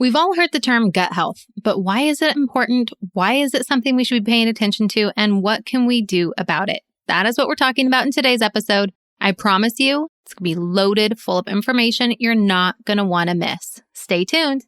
We've all heard the term gut health, but why is it important? Why is it something we should be paying attention to? And what can we do about it? That is what we're talking about in today's episode. I promise you, it's going to be loaded full of information you're not going to want to miss. Stay tuned.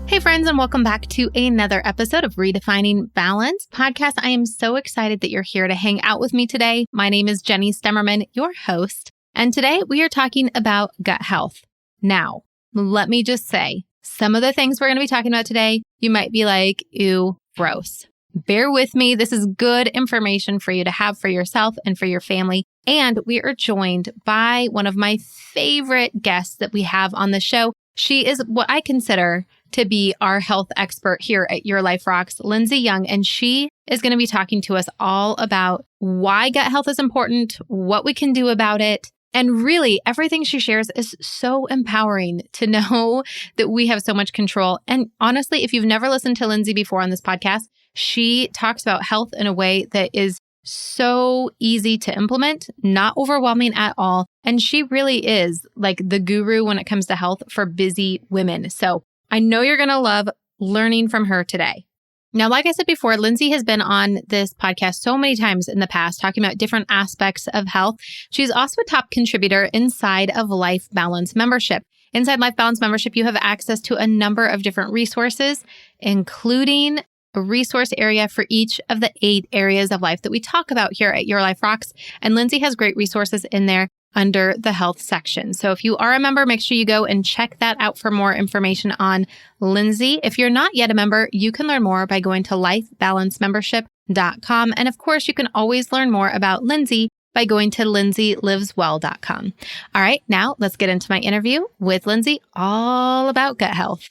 Hey friends, and welcome back to another episode of Redefining Balance podcast. I am so excited that you're here to hang out with me today. My name is Jenny Stemmerman, your host, and today we are talking about gut health. Now, let me just say, some of the things we're going to be talking about today, you might be like, ew, gross. Bear with me. This is good information for you to have for yourself and for your family. And we are joined by one of my favorite guests that we have on the show. She is what I consider to be our health expert here at Your Life Rocks, Lindsay Young, and she is going to be talking to us all about why gut health is important, what we can do about it, and really everything she shares is so empowering to know that we have so much control. And honestly, if you've never listened to Lindsay before on this podcast, she talks about health in a way that is so easy to implement, not overwhelming at all. And she really is like the guru when it comes to health for busy women. So I know you're going to love learning from her today. Now, like I said before, Lindsay has been on this podcast so many times in the past talking about different aspects of health. She's also a top contributor inside of Life Balance membership. Inside Life Balance membership, you have access to a number of different resources, including a resource area for each of the 8 areas of life that we talk about here at Your Life Rocks. And Lindsay has great resources in there under the health section. So if you are a member, make sure you go and check that out for more information on Lindsay. If you're not yet a member, you can learn more by going to lifebalancemembership.com. And of course, you can always learn more about Lindsay by going to lindsayliveswell.com. All right, now let's get into my interview with Lindsay all about gut health.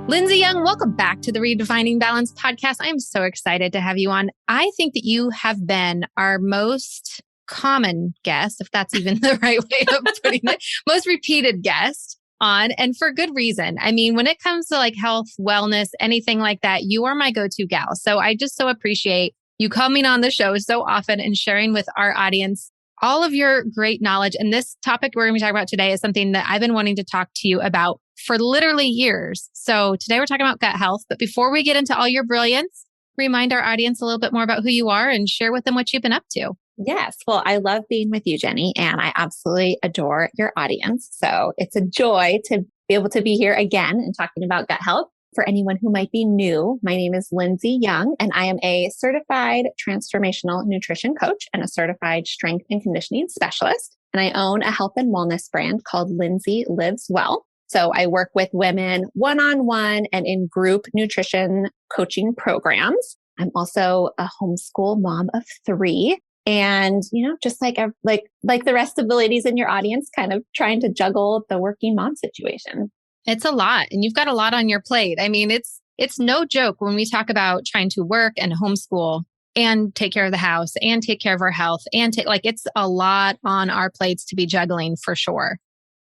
Lindsay Young, welcome back to the Redefining Balance podcast. I'm so excited to have you on. I think that you have been our most common guest, if that's even the right way of putting it, most repeated guest on, and for good reason. I mean, when it comes to like health, wellness, anything like that, you are my go-to gal. So I just so appreciate you coming on the show so often and sharing with our audience all of your great knowledge. And this topic we're going to be talking about today is something that I've been wanting to talk to you about for literally years. So today we're talking about gut health. But before we get into all your brilliance, remind our audience a little bit more about who you are and share with them what you've been up to. Yes. Well, I love being with you, Jenny, and I absolutely adore your audience. So it's a joy to be able to be here again and talking about gut health. For anyone who might be new, my name is Lindsay Young, and I am a certified transformational nutrition coach and a certified strength and conditioning specialist. And I own a health and wellness brand called Lindsay Lives Well. So I work with women one-on-one and in group nutrition coaching programs. I'm also a homeschool mom of 3. And, just like the rest of the ladies in your audience, kind of trying to juggle the working mom situation. It's a lot, and you've got a lot on your plate. I mean, it's no joke when we talk about trying to work and homeschool and take care of the house and take care of our health and it's a lot on our plates to be juggling for sure.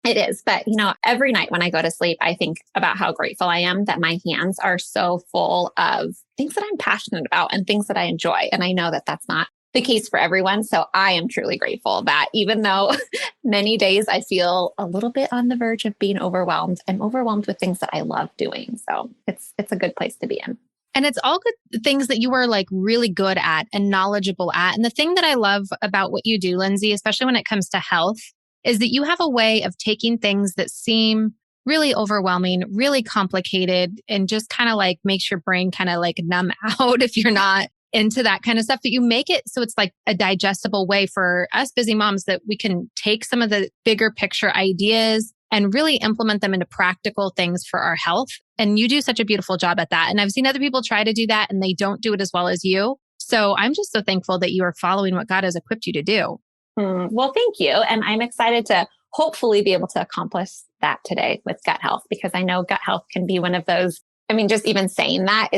It is. But, every night when I go to sleep, I think about how grateful I am that my hands are so full of things that I'm passionate about and things that I enjoy. And I know that that's not the case for everyone. So I am truly grateful that even though many days I feel a little bit on the verge of being overwhelmed, I'm overwhelmed with things that I love doing. So it's a good place to be in. And it's all good things that you are like really good at and knowledgeable at. And the thing that I love about what you do, Lindsay, especially when it comes to health, is that you have a way of taking things that seem really overwhelming, really complicated, and just kind of like makes your brain kind of like numb out if you're not into that kind of stuff, that you make it so it's like a digestible way for us busy moms that we can take some of the bigger picture ideas and really implement them into practical things for our health. And you do such a beautiful job at that. And I've seen other people try to do that and they don't do it as well as you. So I'm just so thankful that you are following what God has equipped you to do. Well, thank you. And I'm excited to hopefully be able to accomplish that today with gut health, because I know gut health can be one of those. I mean, just even saying that,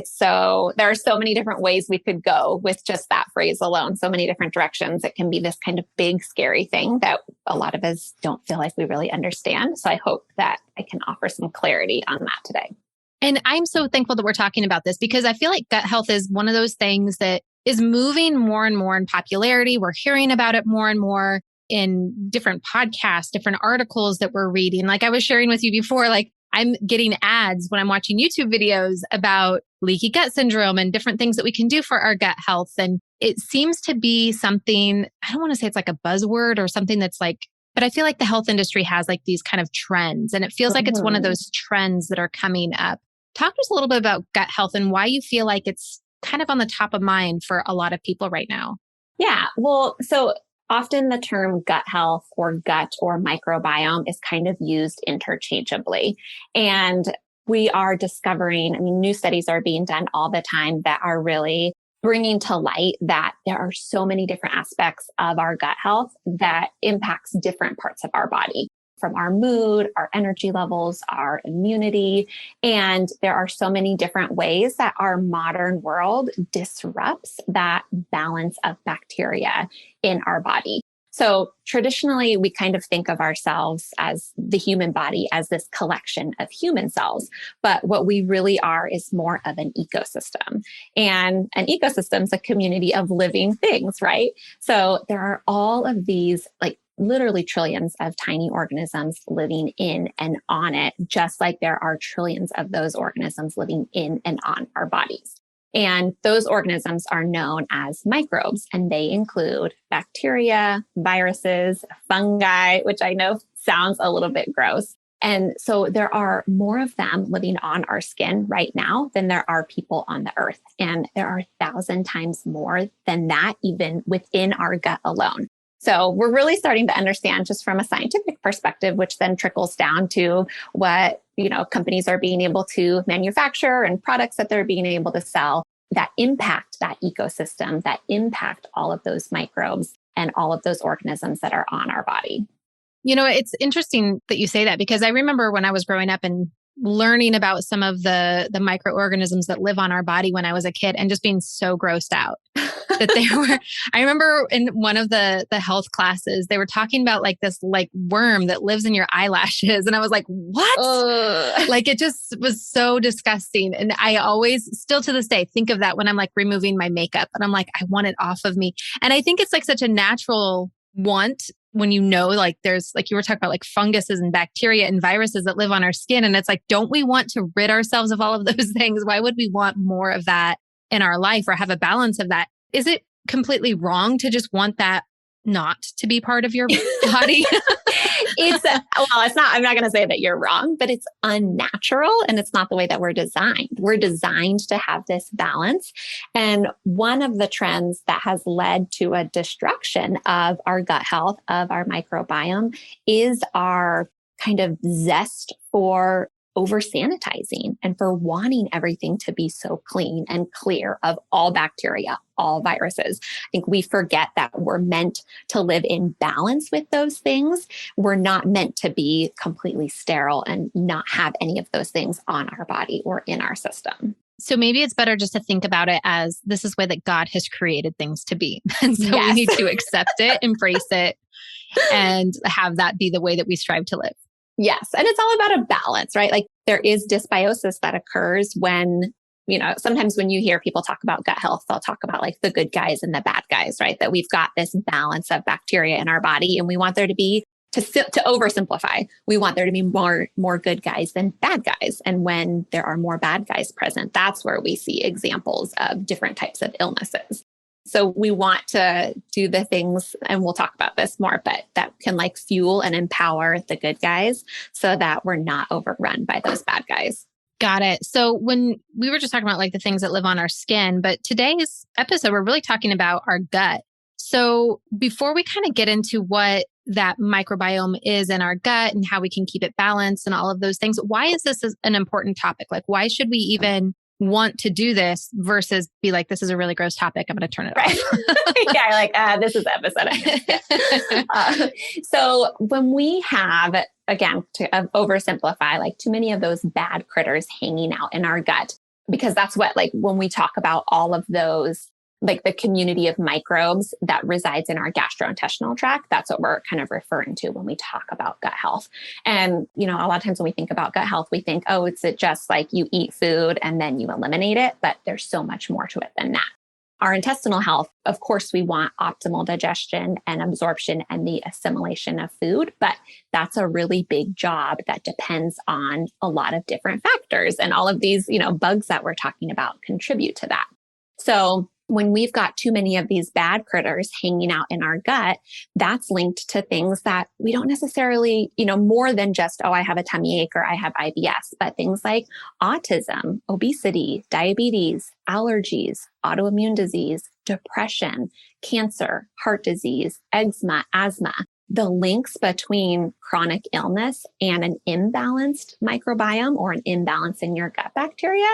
there are so many different ways we could go with just that phrase alone, so many different directions. It can be this kind of big, scary thing that a lot of us don't feel like we really understand. So I hope that I can offer some clarity on that today. And I'm so thankful that we're talking about this because I feel like gut health is one of those things that is moving more and more in popularity. We're hearing about it more and more in different podcasts, different articles that we're reading. Like I was sharing with you before, like I'm getting ads when I'm watching YouTube videos about leaky gut syndrome and different things that we can do for our gut health. And it seems to be something, I don't want to say it's like a buzzword or something that's like, but I feel like the health industry has like these kind of trends and it feels like it's one of those trends that are coming up. Talk to us a little bit about gut health and why you feel like it's kind of on the top of mind for a lot of people right now. Yeah. Well, so often the term gut health or gut or microbiome is kind of used interchangeably. And we are discovering, new studies are being done all the time that are really bringing to light that there are so many different aspects of our gut health that impacts different parts of our body, from our mood, our energy levels, our immunity. And there are so many different ways that our modern world disrupts that balance of bacteria in our body. So traditionally, we kind of think of ourselves as the human body as this collection of human cells. But what we really are is more of an ecosystem. And an ecosystem is a community of living things, right? So there are all of these, like, literally trillions of tiny organisms living in and on it, just like there are trillions of those organisms living in and on our bodies. And those organisms are known as microbes, and they include bacteria, viruses, fungi, which I know sounds a little bit gross. And so there are more of them living on our skin right now than there are people on the earth. And there are 1,000 times more than that, even within our gut alone. So we're really starting to understand just from a scientific perspective, which then trickles down to what, companies are being able to manufacture and products that they're being able to sell that impact that ecosystem, that impact all of those microbes and all of those organisms that are on our body. It's interesting that you say that because I remember when I was growing up and learning about some of the microorganisms that live on our body when I was a kid and just being so grossed out that they were. I remember in one of the health classes, they were talking about like this like worm that lives in your eyelashes. And I was like, what? Like it just was so disgusting. And I always still to this day think of that when I'm like removing my makeup and I'm like, I want it off of me. And I think it's like such a natural want when like there's like you were talking about like funguses and bacteria and viruses that live on our skin. And it's like, don't we want to rid ourselves of all of those things? Why would we want more of that in our life or have a balance of that? Is it completely wrong to just want that not to be part of your body? It's not, I'm not going to say that you're wrong, but it's unnatural and it's not the way that we're designed. We're designed to have this balance. And one of the trends that has led to a destruction of our gut health, of our microbiome, is our kind of zest for over sanitizing and for wanting everything to be so clean and clear of all bacteria, all viruses. I think we forget that we're meant to live in balance with those things. We're not meant to be completely sterile and not have any of those things on our body or in our system. So maybe it's better just to think about it as this is the way that God has created things to be. And so we need to accept it, embrace it, and have that be the way that we strive to live. Yes. And it's all about a balance, right? Like there is dysbiosis that occurs when, sometimes when you hear people talk about gut health, they'll talk about like the good guys and the bad guys, right? That we've got this balance of bacteria in our body and we want there to be, to oversimplify, we want there to be more good guys than bad guys. And when there are more bad guys present, that's where we see examples of different types of illnesses. So we want to do the things, and we'll talk about this more, but that can like fuel and empower the good guys so that we're not overrun by those bad guys. Got it. So when we were just talking about like the things that live on our skin, but today's episode, we're really talking about our gut. So before we kind of get into what that microbiome is in our gut and how we can keep it balanced and all of those things, why is this an important topic? Like, why should we even want to do this versus be like, this is a really gross topic, I'm going to turn it off. This is episode. So when we have, again, to oversimplify, like too many of those bad critters hanging out in our gut, because that's what, like when we talk about all of those like the community of microbes that resides in our gastrointestinal tract. That's what we're kind of referring to when we talk about gut health. And, a lot of times when we think about gut health, we think, oh, it's just like you eat food and then you eliminate it, but there's so much more to it than that. Our intestinal health, of course, we want optimal digestion and absorption and the assimilation of food, but that's a really big job that depends on a lot of different factors. And all of these, bugs that we're talking about contribute to that. So when we've got too many of these bad critters hanging out in our gut, that's linked to things that we don't necessarily, more than just, oh, I have a tummy ache or I have IBS, but things like autism, obesity, diabetes, allergies, autoimmune disease, depression, cancer, heart disease, eczema, asthma. The links between chronic illness and an imbalanced microbiome or an imbalance in your gut bacteria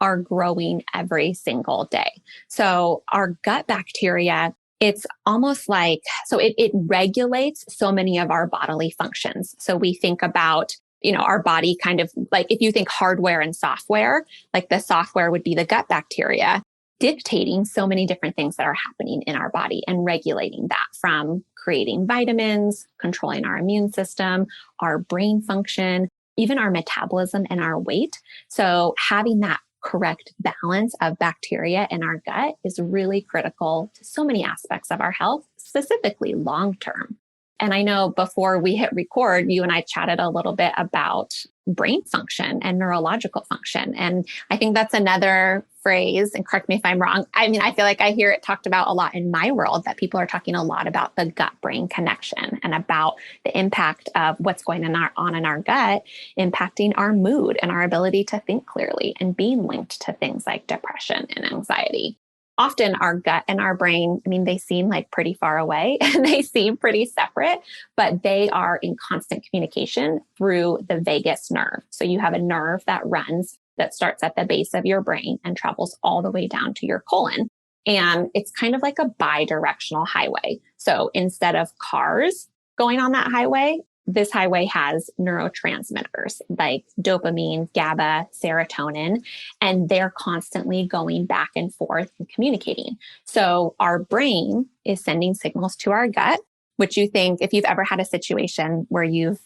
are growing every single day. So our gut bacteria, it's almost like, so it regulates so many of our bodily functions. So we think about, our body kind of like, if you think hardware and software, like the software would be the gut bacteria, dictating so many different things that are happening in our body and regulating that, from creating vitamins, controlling our immune system, our brain function, even our metabolism and our weight. So having that correct balance of bacteria in our gut is really critical to so many aspects of our health, specifically long-term. And I know before we hit record, you and I chatted a little bit about brain function and neurological function. And I think that's another phrase, and correct me if I'm wrong. I mean, I feel like I hear it talked about a lot in my world, that people are talking a lot about the gut-brain connection and about the impact of what's going on in our gut, impacting our mood and our ability to think clearly, and being linked to things like depression and anxiety. Often our gut and our brain, I mean, they seem like pretty far away and they seem pretty separate, but they are in constant communication through the vagus nerve. So you have a nerve that starts at the base of your brain and travels all the way down to your colon. And it's kind of like a bi-directional highway. So instead of cars going on that highway, this highway has neurotransmitters like dopamine, GABA, serotonin, and they're constantly going back and forth and communicating. So our brain is sending signals to our gut, which you think, if you've ever had a situation where you've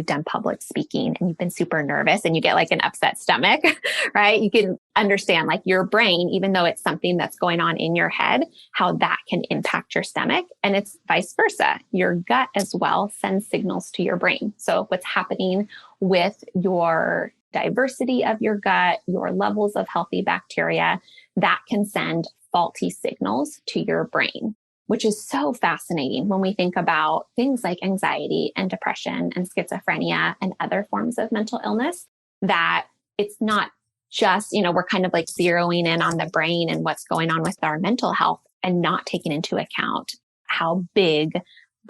done public speaking and you've been super nervous and you get like an upset stomach, right? You can understand like your brain, even though it's something that's going on in your head, how that can impact your stomach. And it's vice versa. Your gut as well sends signals to your brain. So what's happening with your diversity of your gut, your levels of healthy bacteria, that can send faulty signals to your brain, which is so fascinating when we think about things like anxiety and depression and schizophrenia and other forms of mental illness, that it's not just, we're kind of like zeroing in on the brain and what's going on with our mental health and not taking into account how big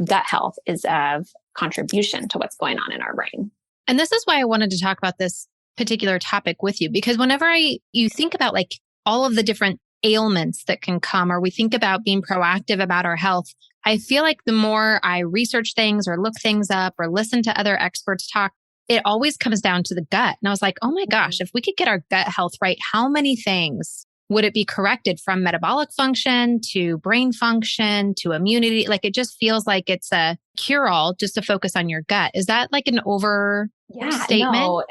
gut health is of contribution to what's going on in our brain. And this is why I wanted to talk about this particular topic with you, because whenever you think about like all of the different ailments that can come, or we think about being proactive about our health, I feel like the more I research things or look things up or listen to other experts talk, it always comes down to the gut. And I was like, oh my gosh, if we could get our gut health right, how many things would it be corrected, from metabolic function to brain function to immunity? Like, it just feels like it's a cure-all just to focus on your gut. Is that like an overstatement? No,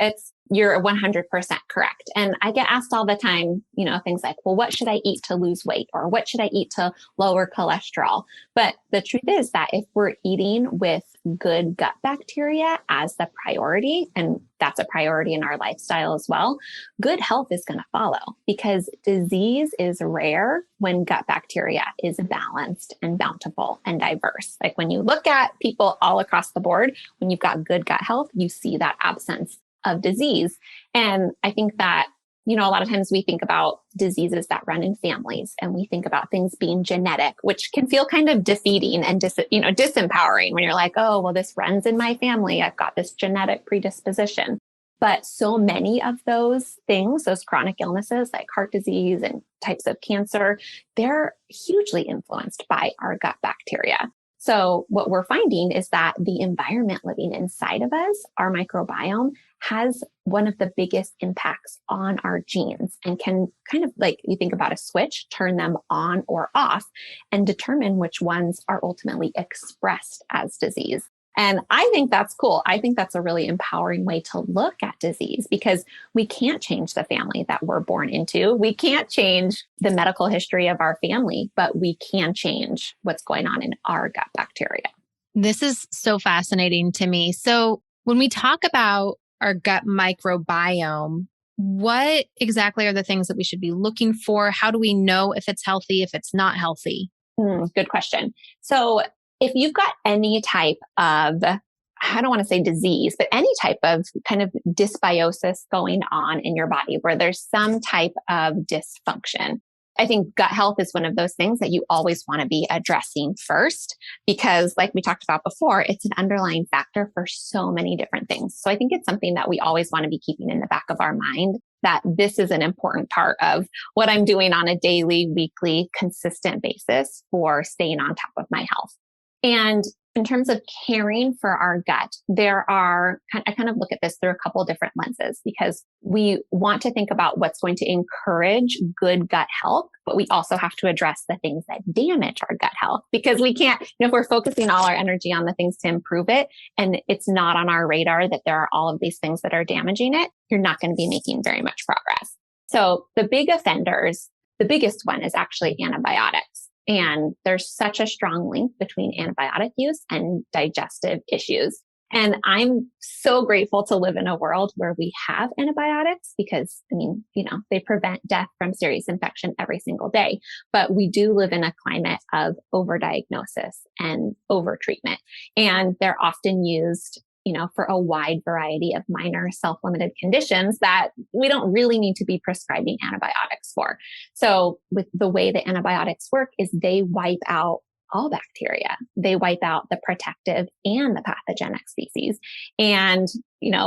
you're 100% correct. And I get asked all the time, things like, well, what should I eat to lose weight? Or what should I eat to lower cholesterol? But the truth is that if we're eating with good gut bacteria as the priority, and that's a priority in our lifestyle as well, good health is going to follow, because disease is rare when gut bacteria is balanced and bountiful and diverse. Like when you look at people all across the board, when you've got good gut health, you see that absence of disease. And I think that, a lot of times we think about diseases that run in families, and we think about things being genetic, which can feel kind of defeating and disempowering when you're like, oh, well, this runs in my family. I've got this genetic predisposition. But so many of those things, those chronic illnesses like heart disease and types of cancer, they're hugely influenced by our gut bacteria. So what we're finding is that the environment living inside of us, our microbiome, has one of the biggest impacts on our genes and can kind of like you think about a switch, turn them on or off and determine which ones are ultimately expressed as disease. And I think that's cool. I think that's a really empowering way to look at disease because we can't change the family that we're born into. We can't change the medical history of our family, but we can change what's going on in our gut bacteria. This is so fascinating to me. So when we talk about our gut microbiome, what exactly are the things that we should be looking for? How do we know if it's healthy, if it's not healthy? Good question. So if you've got any type of, I don't want to say disease, but any type of kind of dysbiosis going on in your body where there's some type of dysfunction, I think gut health is one of those things that you always want to be addressing first, because like we talked about before, it's an underlying factor for so many different things. So I think it's something that we always want to be keeping in the back of our mind, that this is an important part of what I'm doing on a daily, weekly, consistent basis for staying on top of my health. And in terms of caring for our gut, I kind of look at this through a couple different lenses because we want to think about what's going to encourage good gut health, but we also have to address the things that damage our gut health because we can't, if we're focusing all our energy on the things to improve it and it's not on our radar that there are all of these things that are damaging it, you're not going to be making very much progress. So the big offenders, the biggest one is actually antibiotics. And there's such a strong link between antibiotic use and digestive issues. And I'm so grateful to live in a world where we have antibiotics because, they prevent death from serious infection every single day. But we do live in a climate of overdiagnosis and overtreatment. And they're often used for a wide variety of minor self-limited conditions that we don't really need to be prescribing antibiotics for. So with the way that antibiotics work is they wipe out all bacteria. They wipe out the protective and the pathogenic species. And,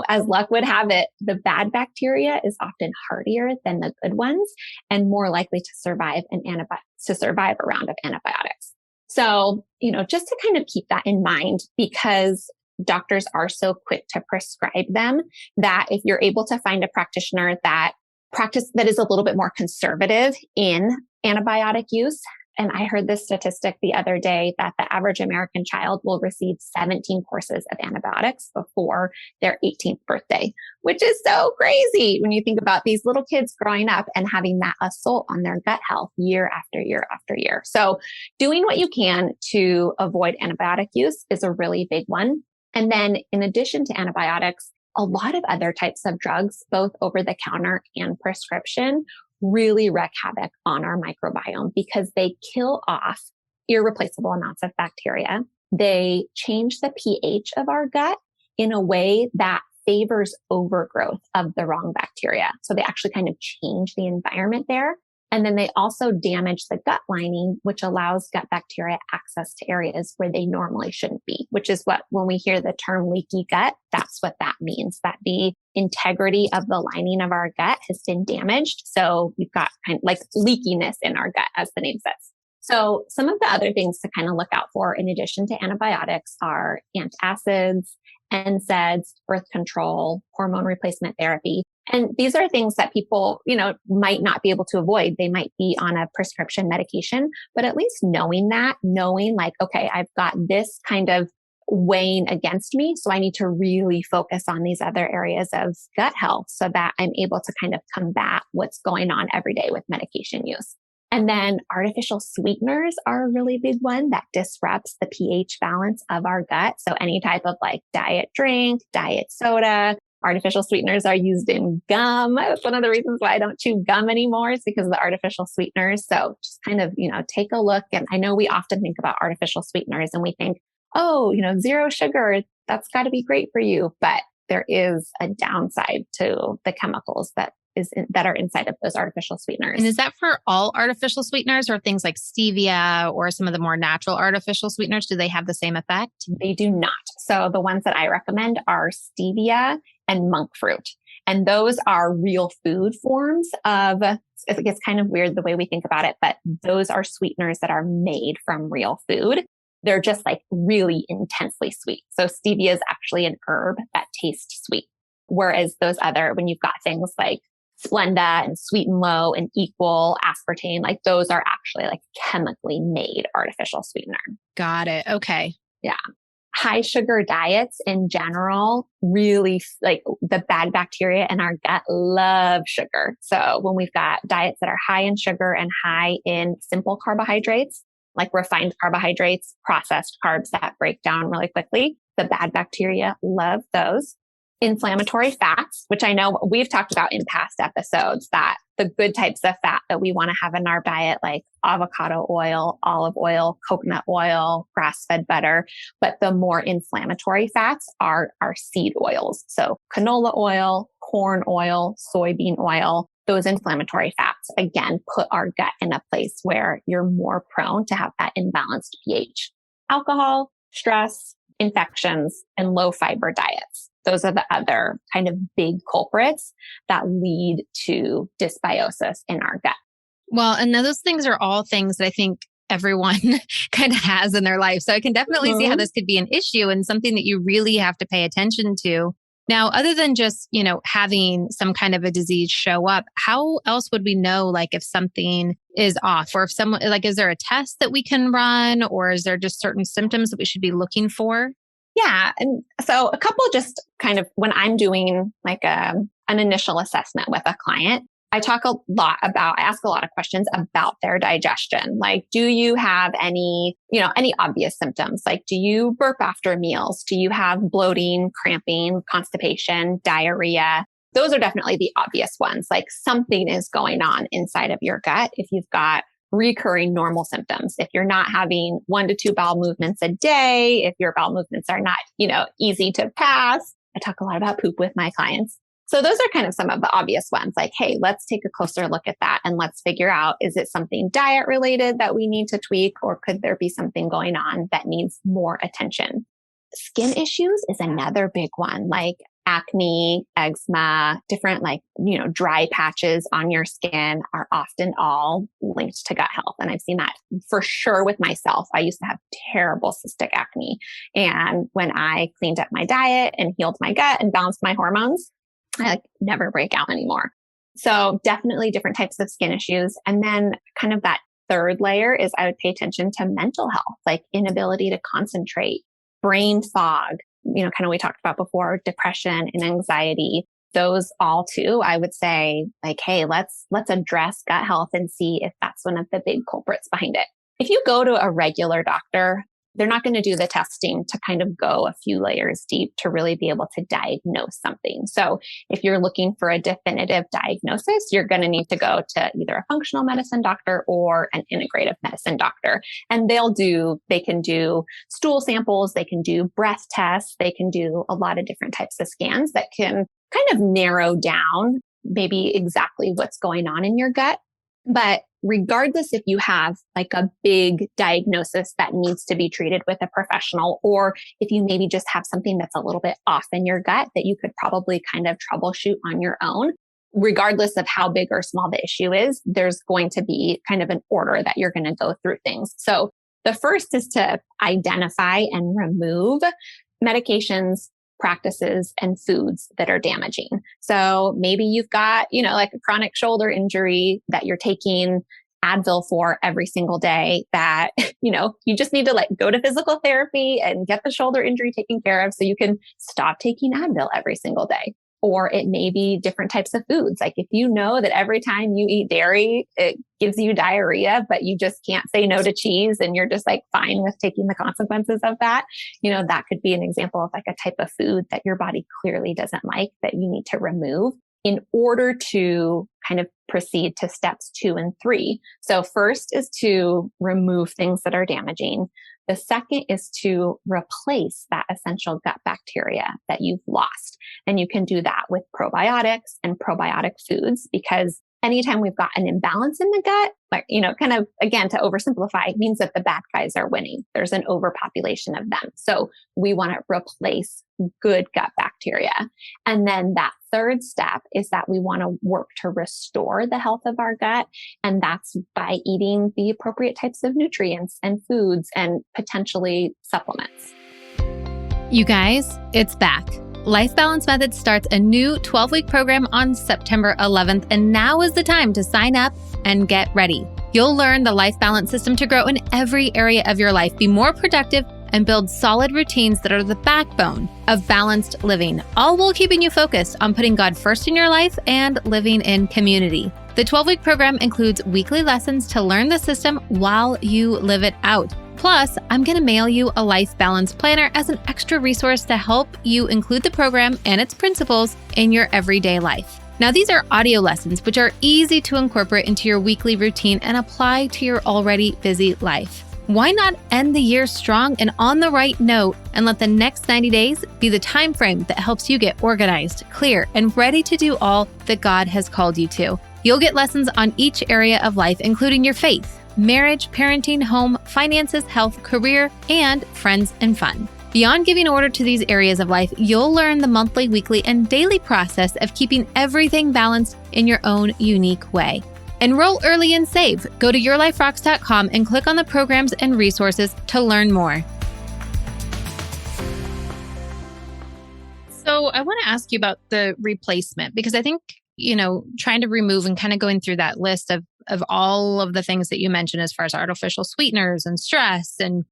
as luck would have it, the bad bacteria is often hardier than the good ones and more likely to survive a round of antibiotics. So, just to kind of keep that in mind, because doctors are so quick to prescribe them, that if you're able to find a practitioner that is a little bit more conservative in antibiotic use. And I heard this statistic the other day that the average American child will receive 17 courses of antibiotics before their 18th birthday, which is so crazy when you think about these little kids growing up and having that assault on their gut health year after year after year. So doing what you can to avoid antibiotic use is a really big one. And then in addition to antibiotics, a lot of other types of drugs, both over the counter and prescription, really wreak havoc on our microbiome because they kill off irreplaceable amounts of bacteria. They change the pH of our gut in a way that favors overgrowth of the wrong bacteria. So they actually kind of change the environment there. And then they also damage the gut lining, which allows gut bacteria access to areas where they normally shouldn't be, which is what, when we hear the term leaky gut, that's what that means, that the integrity of the lining of our gut has been damaged. So we've got kind of like leakiness in our gut, as the name says. So some of the other things to kind of look out for in addition to antibiotics are antacids, NSAIDs, birth control, hormone replacement therapy. And these are things that people, might not be able to avoid. They might be on a prescription medication, but at least knowing like, okay, I've got this kind of weighing against me. So I need to really focus on these other areas of gut health so that I'm able to kind of combat what's going on every day with medication use. And then artificial sweeteners are a really big one that disrupts the pH balance of our gut. So any type of like diet drink, diet soda, artificial sweeteners are used in gum. That's one of the reasons why I don't chew gum anymore, is because of the artificial sweeteners. So just kind of, take a look. And I know we often think about artificial sweeteners and we think, oh, zero sugar, that's got to be great for you. But there is a downside to the chemicals that are inside of those artificial sweeteners. And is that for all artificial sweeteners or things like stevia or some of the more natural artificial sweeteners? Do they have the same effect? They do not. So the ones that I recommend are stevia and monk fruit. And those are real food forms of, it gets kind of weird the way we think about it, but those are sweeteners that are made from real food. they're just like really intensely sweet. So stevia is actually an herb that tastes sweet. Whereas those other, when you've got things like Splenda and Sweet and Low and Equal, aspartame, like those are actually like chemically made artificial sweetener. Got it. Okay. Yeah. High sugar diets in general, really like the bad bacteria in our gut love sugar. So when we've got diets that are high in sugar and high in simple carbohydrates, like refined carbohydrates, processed carbs that break down really quickly, the bad bacteria love those. Inflammatory fats, which I know we've talked about in past episodes, that the good types of fat that we want to have in our diet, like avocado oil, olive oil, coconut oil, grass-fed butter. But the more inflammatory fats are our seed oils. So canola oil, corn oil, soybean oil, those inflammatory fats, again, put our gut in a place where you're more prone to have that imbalanced pH. Alcohol, stress, infections, and low fiber diets. Those are the other kind of big culprits that lead to dysbiosis in our gut. Well, and those things are all things that I think everyone kind of has in their life. So I can definitely see how this could be an issue and something that you really have to pay attention to. Now, other than just, having some kind of a disease show up, how else would we know, like, if something is off, or if someone, like, is there a test that we can run, or is there just certain symptoms that we should be looking for? Yeah. And so a couple, just kind of when I'm doing like an initial assessment with a client, I ask a lot of questions about their digestion. Like, do you have any obvious symptoms? Like, do you burp after meals? Do you have bloating, cramping, constipation, diarrhea? Those are definitely the obvious ones. Like, something is going on inside of your gut if you've got recurring normal symptoms. If you're not having 1 to 2 bowel movements a day, if your bowel movements are not, easy to pass. I talk a lot about poop with my clients. So those are kind of some of the obvious ones. Like, hey, let's take a closer look at that and let's figure out, is it something diet related that we need to tweak, or could there be something going on that needs more attention? Skin issues is another big one, like acne, eczema, different dry patches on your skin are often all linked to gut health. And I've seen that for sure with myself. I used to have terrible cystic acne. And when I cleaned up my diet and healed my gut and balanced my hormones, I never break out anymore. So definitely different types of skin issues. And then kind of that third layer is I would pay attention to mental health, like inability to concentrate, brain fog, kind of we talked about before, depression and anxiety. Those all too, I would say, like, hey, let's address gut health and see if that's one of the big culprits behind it. If you go to a regular doctor, they're not going to do the testing to kind of go a few layers deep to really be able to diagnose something. So if you're looking for a definitive diagnosis, you're going to need to go to either a functional medicine doctor or an integrative medicine doctor. And they can do stool samples, they can do breath tests, they can do a lot of different types of scans that can kind of narrow down maybe exactly what's going on in your gut. But regardless if you have like a big diagnosis that needs to be treated with a professional, or if you maybe just have something that's a little bit off in your gut that you could probably kind of troubleshoot on your own, regardless of how big or small the issue is, there's going to be kind of an order that you're going to go through things. So the first is to identify and remove medications, practices, and foods that are damaging. So maybe you've got, like a chronic shoulder injury that you're taking Advil for every single day that, you just need to go to physical therapy and get the shoulder injury taken care of so you can stop taking Advil every single day. Or it may be different types of foods. Like if you know that every time you eat dairy, it gives you diarrhea, but you just can't say no to cheese and you're just fine with taking the consequences of that, that could be an example of a type of food that your body clearly doesn't like that you need to remove in order to kind of proceed to steps 2 and 3. So first is to remove things that are damaging. The second is to replace that essential gut bacteria that you've lost. And you can do that with probiotics and probiotic foods, because anytime we've got an imbalance in the gut, like, kind of again, to oversimplify, it means that the bad guys are winning. There's an overpopulation of them. So we want to replace good gut bacteria. And then that third step is that we want to work to restore the health of our gut. And that's by eating the appropriate types of nutrients and foods and potentially supplements. You guys, it's back. Life Balance Method starts a new 12-week program on September 11th, and now is the time to sign up and get ready. You'll learn the life balance system to grow in every area of your life, be more productive, and build solid routines that are the backbone of balanced living, all while keeping you focused on putting God first in your life and living in community. The 12-week program includes weekly lessons to learn the system while you live it out. Plus, I'm going to mail you a life balance planner as an extra resource to help you include the program and its principles in your everyday life. Now, these are audio lessons, which are easy to incorporate into your weekly routine and apply to your already busy life. Why not end the year strong and on the right note and let the next 90 days be the time frame that helps you get organized, clear, and ready to do all that God has called you to? You'll get lessons on each area of life, including your faith, marriage, parenting, home, finances, health, career, and friends and fun. Beyond giving order to these areas of life, you'll learn the monthly, weekly, and daily process of keeping everything balanced in your own unique way. Enroll early and save. Go to yourliferocks.com and click on the programs and resources to learn more. So I want to ask you about the replacement, because I think, trying to remove and kind of going through that list of all of the things that you mentioned as far as artificial sweeteners and stress and,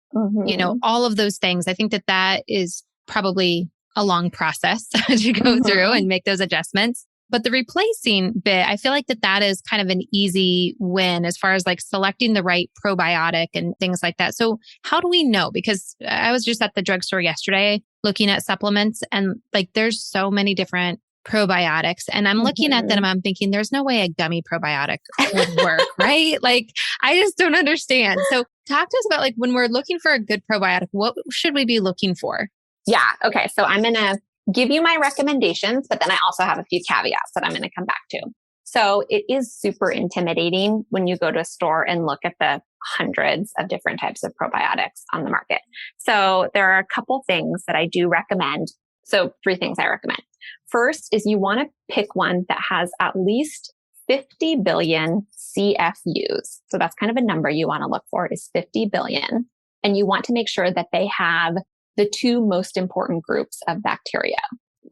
all of those things, I think that is probably a long process to go through and make those adjustments. But the replacing bit, I feel like that is kind of an easy win as far as like selecting the right probiotic and things like that. So how do we know? Because I was just at the drugstore yesterday looking at supplements, and like there's so many different probiotics, and I'm looking at them and I'm thinking there's no way a gummy probiotic would work, right? Like I just don't understand. So talk to us about like when we're looking for a good probiotic, what should we be looking for? Yeah. Okay. So I'm going to give you my recommendations, but then I also have a few caveats that I'm going to come back to. So it is super intimidating when you go to a store and look at the hundreds of different types of probiotics on the market. So there are a couple things that I do recommend. So 3 things I recommend. First is you want to pick one that has at least 50 billion CFUs. So that's kind of a number you want to look for, is 50 billion. And you want to make sure that they have the 2 most important groups of bacteria,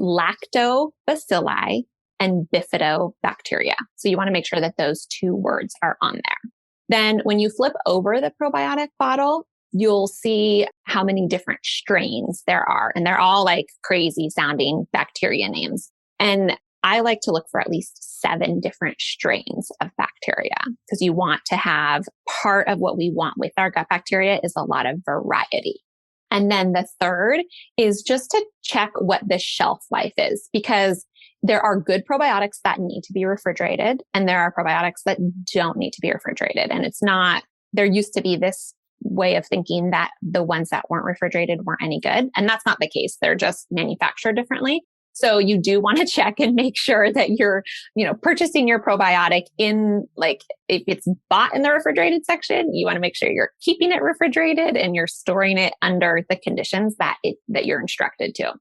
lactobacilli and bifidobacteria. So you want to make sure that those 2 words are on there. Then when you flip over the probiotic bottle, you'll see how many different strains there are. And they're all like crazy sounding bacteria names. And I like to look for at least 7 different strains of bacteria, because you want to have part of what we want with our gut bacteria is a lot of variety. And then the third is just to check what the shelf life is, because there are good probiotics that need to be refrigerated and there are probiotics that don't need to be refrigerated. And it's not, there used to be this way of thinking that the ones that weren't refrigerated weren't any good. And that's not the case. They're just manufactured differently. So you do want to check and make sure that you're, purchasing your probiotic in, like, if it's bought in the refrigerated section, you want to make sure you're keeping it refrigerated and you're storing it under the conditions that you're instructed to.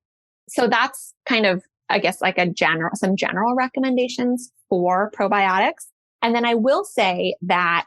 So that's kind of, I guess, like some general recommendations for probiotics. And then I will say that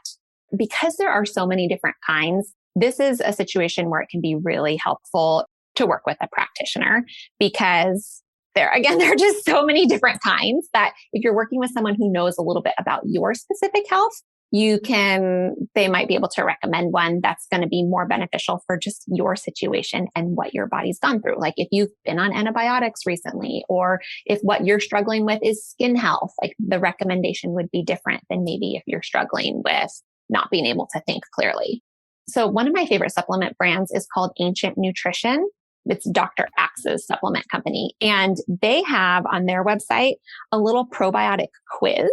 because there are so many different kinds, this is a situation where it can be really helpful to work with a practitioner, because there are just so many different kinds that if you're working with someone who knows a little bit about your specific health, they might be able to recommend one that's going to be more beneficial for just your situation and what your body's gone through. Like if you've been on antibiotics recently, or if what you're struggling with is skin health, like the recommendation would be different than maybe if you're struggling with not being able to think clearly. So one of my favorite supplement brands is called Ancient Nutrition. It's Dr. Axe's supplement company. And they have on their website a little probiotic quiz.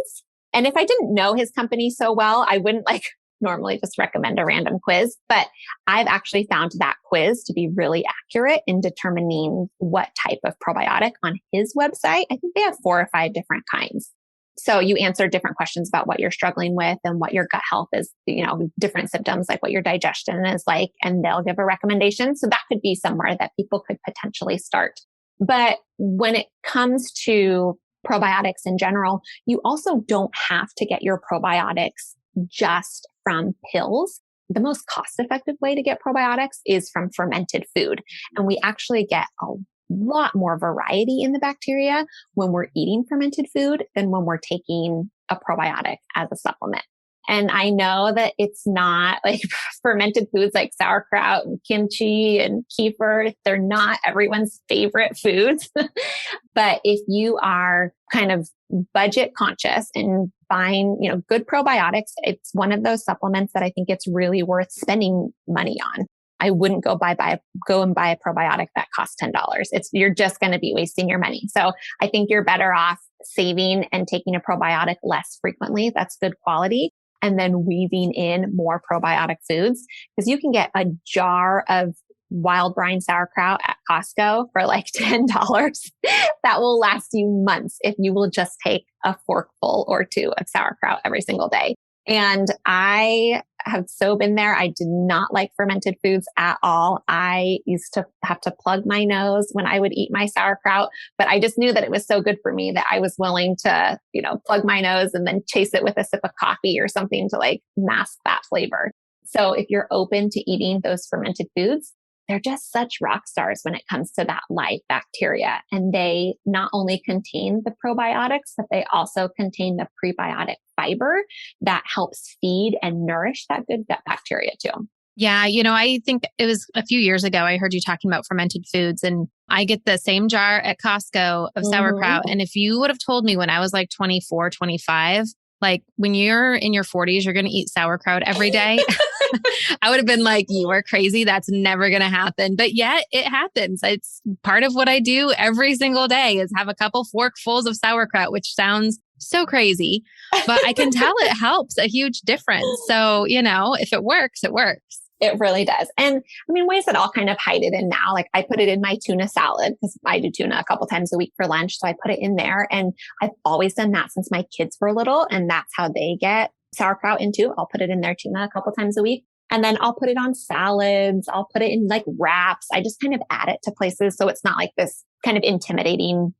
And if I didn't know his company so well, I wouldn't normally just recommend a random quiz, but I've actually found that quiz to be really accurate in determining what type of probiotic on his website. I think they have 4 or 5 different kinds. So you answer different questions about what you're struggling with and what your gut health is, different symptoms, like what your digestion is like, and they'll give a recommendation. So that could be somewhere that people could potentially start. But when it comes to probiotics in general, you also don't have to get your probiotics just from pills. The most cost-effective way to get probiotics is from fermented food. And we actually get a lot more variety in the bacteria when we're eating fermented food than when we're taking a probiotic as a supplement. And I know that it's not like fermented foods like sauerkraut and kimchi and kefir. They're not everyone's favorite foods. But if you are kind of budget conscious and buying, good probiotics, it's one of those supplements that I think it's really worth spending money on. I wouldn't go and buy a probiotic that costs $10. You're just going to be wasting your money. So I think you're better off saving and taking a probiotic less frequently. That's good quality. And then weaving in more probiotic foods, because you can get a jar of wild brine sauerkraut at Costco for like $10. That will last you months if you will just take a forkful or two of sauerkraut every single day. And I have so been there. I did not like fermented foods at all. I used to have to plug my nose when I would eat my sauerkraut, but I just knew that it was so good for me that I was willing to, plug my nose and then chase it with a sip of coffee or something to like mask that flavor. So if you're open to eating those fermented foods, they're just such rock stars when it comes to that live bacteria. And they not only contain the probiotics, but they also contain the prebiotic fiber that helps feed and nourish that good gut bacteria too. Yeah. I think it was a few years ago, I heard you talking about fermented foods, and I get the same jar at Costco of sauerkraut. And if you would have told me when I was like 24, 25, like when you're in your 40s, you're going to eat sauerkraut every day. I would have been like, you are crazy. That's never going to happen. But yet it happens. It's part of what I do every single day is have a couple forkfuls of sauerkraut, which sounds so crazy, but I can tell it helps a huge difference. So, if it works, it works. It really does. And ways that I'll kind of hide it in now, like I put it in my tuna salad because I do tuna a couple times a week for lunch. So I put it in there, and I've always done that since my kids were little. And that's how they get sauerkraut into. I'll put it in their tuna a couple times a week. And then I'll put it on salads. I'll put it in like wraps. I just kind of add it to places. So it's not like this kind of intimidating,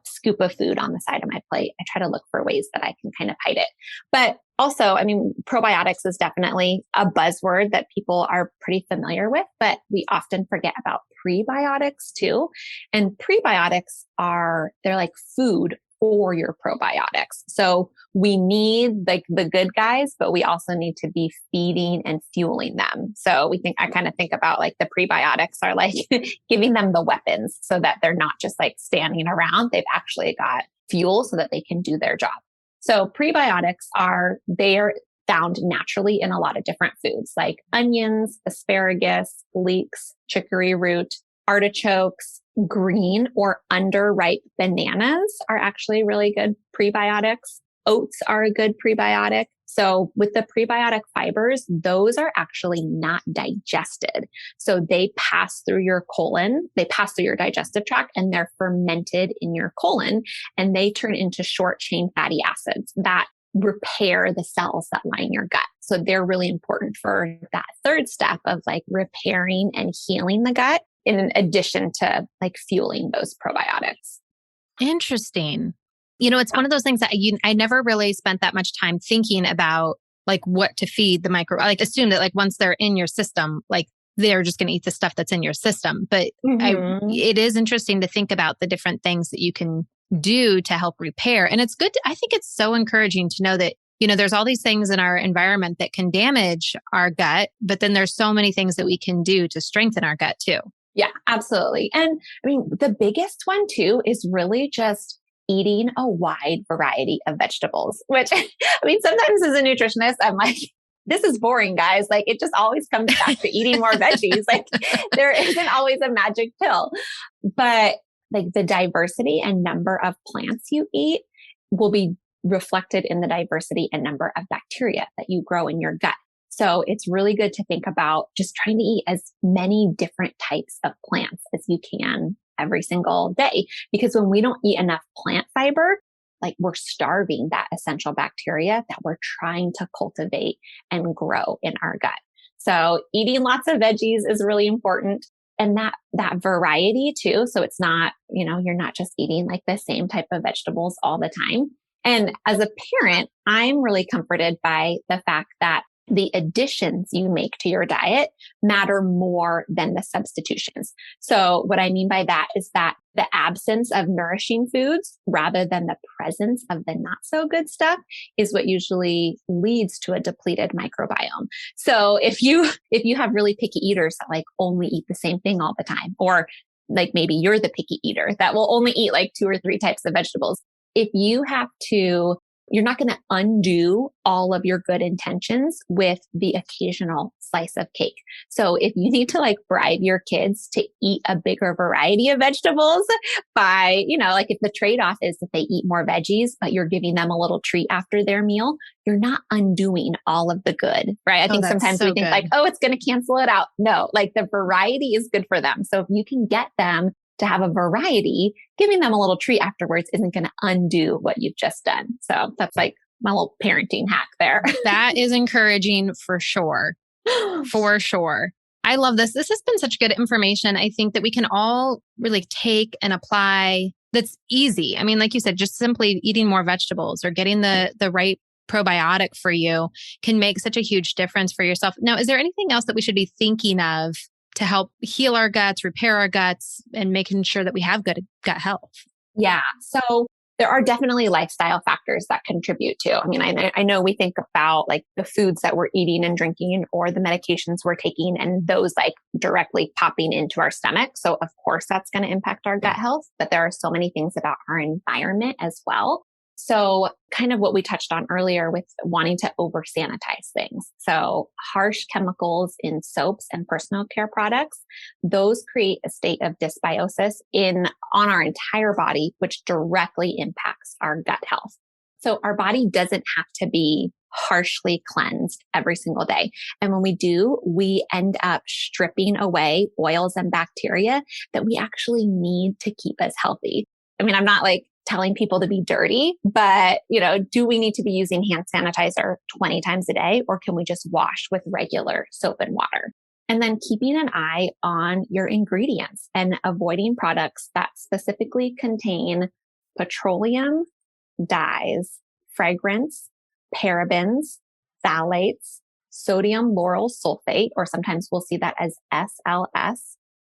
scoop of food on the side of my plate. I try to look for ways that I can kind of hide it. But also, probiotics is definitely a buzzword that people are pretty familiar with, but we often forget about prebiotics too. And prebiotics they're like food for your probiotics. So we need like the good guys, but we also need to be feeding and fueling them. So I kind of think about like the prebiotics are like giving them the weapons so that they're not just like standing around. They've actually got fuel so that they can do their job. So prebiotics they're found naturally in a lot of different foods like onions, asparagus, leeks, chicory root, artichokes. Green or underripe bananas are actually really good prebiotics. Oats are a good prebiotic. So with the prebiotic fibers, those are actually not digested. So they pass through your colon, they pass through your digestive tract, and they're fermented in your colon, and they turn into short chain fatty acids that repair the cells that line your gut. So they're really important for that third step of like repairing and healing the gut, in addition to like fueling those probiotics. Interesting. It's one of those things that I never really spent that much time thinking about like what to feed the like assume that like once they're in your system, like they're just going to eat the stuff that's in your system. But it is interesting to think about the different things that you can do to help repair. And it's good. I think it's so encouraging to know that, there's all these things in our environment that can damage our gut, but then there's so many things that we can do to strengthen our gut too. Yeah, absolutely. And the biggest one too is really just eating a wide variety of vegetables, which sometimes as a nutritionist, I'm like, this is boring, guys. Like it just always comes back to eating more veggies. Like there isn't always a magic pill, but like the diversity and number of plants you eat will be reflected in the diversity and number of bacteria that you grow in your gut. So it's really good to think about just trying to eat as many different types of plants as you can every single day. Because when we don't eat enough plant fiber, like we're starving that essential bacteria that we're trying to cultivate and grow in our gut. So eating lots of veggies is really important. And that variety too. So it's not, you're not just eating like the same type of vegetables all the time. And as a parent, I'm really comforted by the fact that the additions you make to your diet matter more than the substitutions. So what I mean by that is that the absence of nourishing foods rather than the presence of the not so good stuff is what usually leads to a depleted microbiome. So if you have really picky eaters that like only eat the same thing all the time, or like maybe you're the picky eater that will only eat like 2 or 3 types of vegetables, if you have to, you're not going to undo all of your good intentions with the occasional slice of cake. So if you need to like bribe your kids to eat a bigger variety of vegetables by, like if the trade-off is that they eat more veggies, but you're giving them a little treat after their meal, you're not undoing all of the good, right? I think sometimes we think like, oh, it's going to cancel it out. No, like the variety is good for them. So if you can get them to have a variety, giving them a little treat afterwards isn't going to undo what you've just done. So that's like my little parenting hack there. That is encouraging for sure. For sure. I love this. This has been such good information. I think that we can all really take and apply. That's easy. I mean, like you said, just simply eating more vegetables or getting the right probiotic for you can make such a huge difference for yourself. Now, is there anything else that we should be thinking of to help heal our guts, repair our guts, and making sure that we have good gut health? Yeah. So there are definitely lifestyle factors that contribute too. I mean, I know we think about like the foods that we're eating and drinking or the medications we're taking and those like directly popping into our stomach. So of course that's going to impact our gut health, but there are so many things about our environment as well. So kind of what we touched on earlier with wanting to over sanitize things. So harsh chemicals in soaps and personal care products, those create a state of dysbiosis on our entire body, which directly impacts our gut health. So our body doesn't have to be harshly cleansed every single day. And when we do, we end up stripping away oils and bacteria that we actually need to keep us healthy. I mean, I'm not like telling people to be dirty, but do we need to be using hand sanitizer 20 times a day, or can we just wash with regular soap and water? And then keeping an eye on your ingredients and avoiding products that specifically contain petroleum, dyes, fragrance, parabens, phthalates, sodium lauryl sulfate, or sometimes we'll see that as SLS,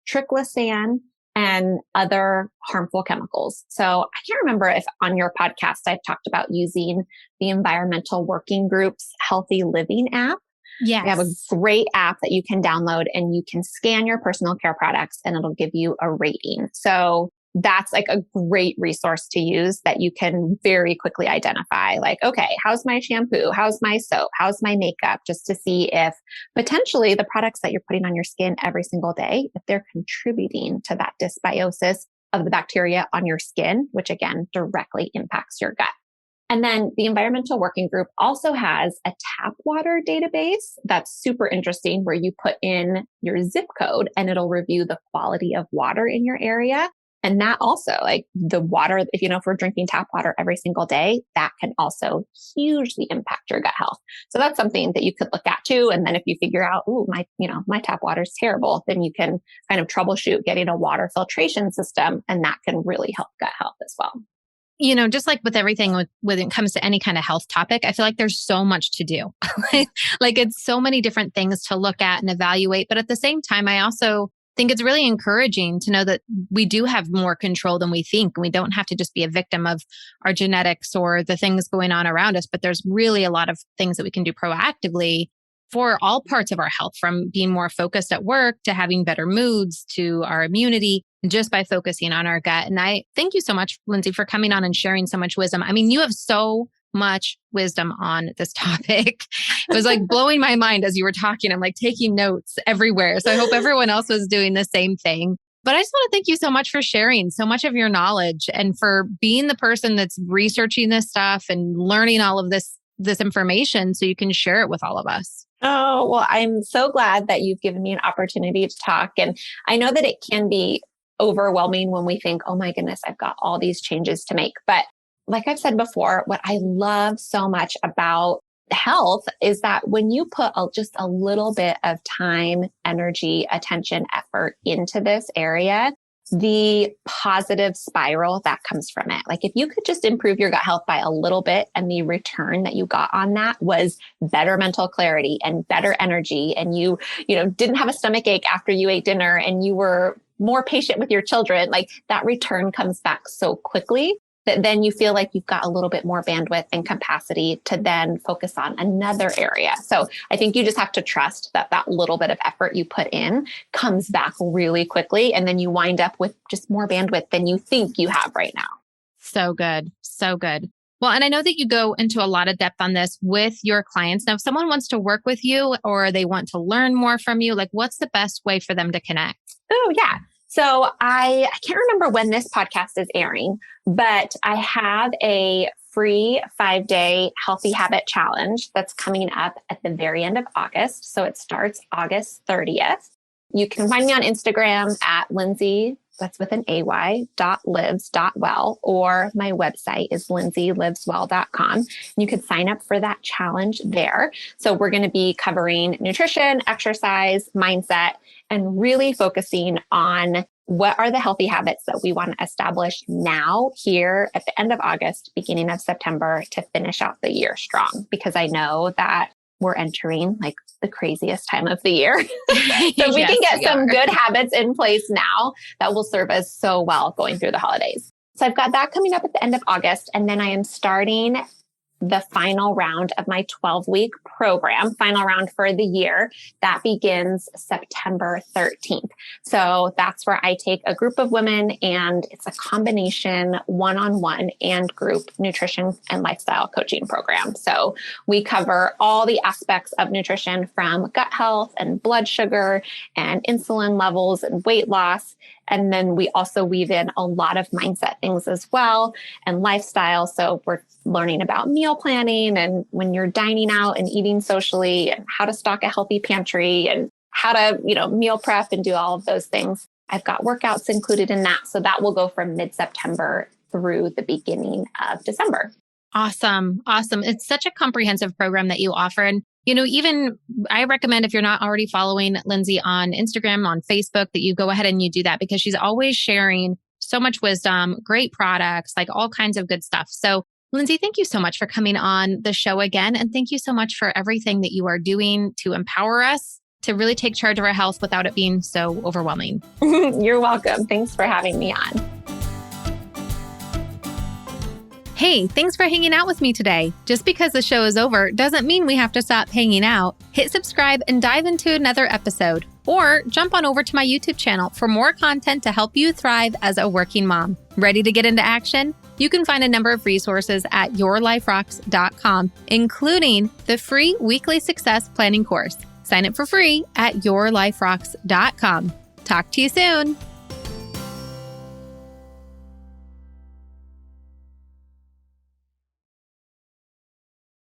triclosan, and other harmful chemicals. So I can't remember if on your podcast I've talked about using the Environmental Working Group's Healthy Living app. Yes. They have a great app that you can download and you can scan your personal care products and it'll give you a rating. So that's like a great resource to use that you can very quickly identify like, okay, how's my shampoo? How's my soap? How's my makeup? Just to see if potentially the products that you're putting on your skin every single day, if they're contributing to that dysbiosis of the bacteria on your skin, which again, directly impacts your gut. And then the Environmental Working Group also has a tap water database that's super interesting where you put in your zip code and it'll review the quality of water in your area. And that also, like the water, if we're drinking tap water every single day, that can also hugely impact your gut health. So that's something that you could look at too. And then if you figure out, my tap water is terrible, then you can kind of troubleshoot getting a water filtration system, and that can really help gut health as well. Just like with everything when it comes to any kind of health topic, I feel like there's so much to do. Like it's so many different things to look at and evaluate. But at the same time, I also think it's really encouraging to know that we do have more control than we think. We don't have to just be a victim of our genetics or the things going on around us, but there's really a lot of things that we can do proactively for all parts of our health, from being more focused at work to having better moods to our immunity, just by focusing on our gut. And I thank you so much, Lindsay, for coming on and sharing so much wisdom. I mean, you have so much wisdom on this topic. It was like blowing my mind as you were talking. I'm like taking notes everywhere. So I hope everyone else was doing the same thing. But I just want to thank you so much for sharing so much of your knowledge and for being the person that's researching this stuff and learning all of this information so you can share it with all of us. Oh, well, I'm so glad that you've given me an opportunity to talk. And I know that it can be overwhelming when we think, oh my goodness, I've got all these changes to make. But like I've said before, what I love so much about health is that when you put just a little bit of time, energy, attention, effort into this area, the positive spiral that comes from it. Like if you could just improve your gut health by a little bit and the return that you got on that was better mental clarity and better energy, and you didn't have a stomach ache after you ate dinner and you were more patient with your children, like that return comes back so quickly that then you feel like you've got a little bit more bandwidth and capacity to then focus on another area. So I think you just have to trust that that little bit of effort you put in comes back really quickly. And then you wind up with just more bandwidth than you think you have right now. So good. So good. Well, and I know that you go into a lot of depth on this with your clients. Now, if someone wants to work with you or they want to learn more from you, like what's the best way for them to connect? Oh, yeah. So I can't remember when this podcast is airing, but I have a free 5-day healthy habit challenge that's coming up at the very end of August. So it starts August 30th. You can find me on Instagram at Lindsay, that's with an AY, .lives.well, or my website is lindsayliveswell.com. You could sign up for that challenge there. So we're going to be covering nutrition, exercise, mindset, and really focusing on what are the healthy habits that we want to establish now, here at the end of August, beginning of September, to finish out the year strong. Because I know that we're entering like the craziest time of the year. So we can get some good habits in place now that will serve us so well going through the holidays. So I've got that coming up at the end of August. And then I am starting the final round of my 12-week program, final round for the year, that begins September 13th. So that's where I take a group of women, and it's a combination one-on-one and group nutrition and lifestyle coaching program. So we cover all the aspects of nutrition, from gut health and blood sugar and insulin levels and weight loss. And then we also weave in a lot of mindset things as well, and lifestyle. So we're learning about meal planning and when you're dining out and eating socially, and how to stock a healthy pantry and how to, meal prep and do all of those things. I've got workouts included in that. So that will go from mid-September through the beginning of December. Awesome. Awesome. It's such a comprehensive program that you offer. And, even I recommend, if you're not already following Lindsay on Instagram, on Facebook, that you go ahead and you do that, because she's always sharing so much wisdom, great products, like all kinds of good stuff. So Lindsay, thank you so much for coming on the show again. And thank you so much for everything that you are doing to empower us to really take charge of our health without it being so overwhelming. You're welcome. Thanks for having me on. Hey, thanks for hanging out with me today. Just because the show is over doesn't mean we have to stop hanging out. Hit subscribe and dive into another episode, or jump on over to my YouTube channel for more content to help you thrive as a working mom. Ready to get into action? You can find a number of resources at yourliferocks.com, including the free weekly success planning course. Sign up for free at yourliferocks.com. Talk to you soon.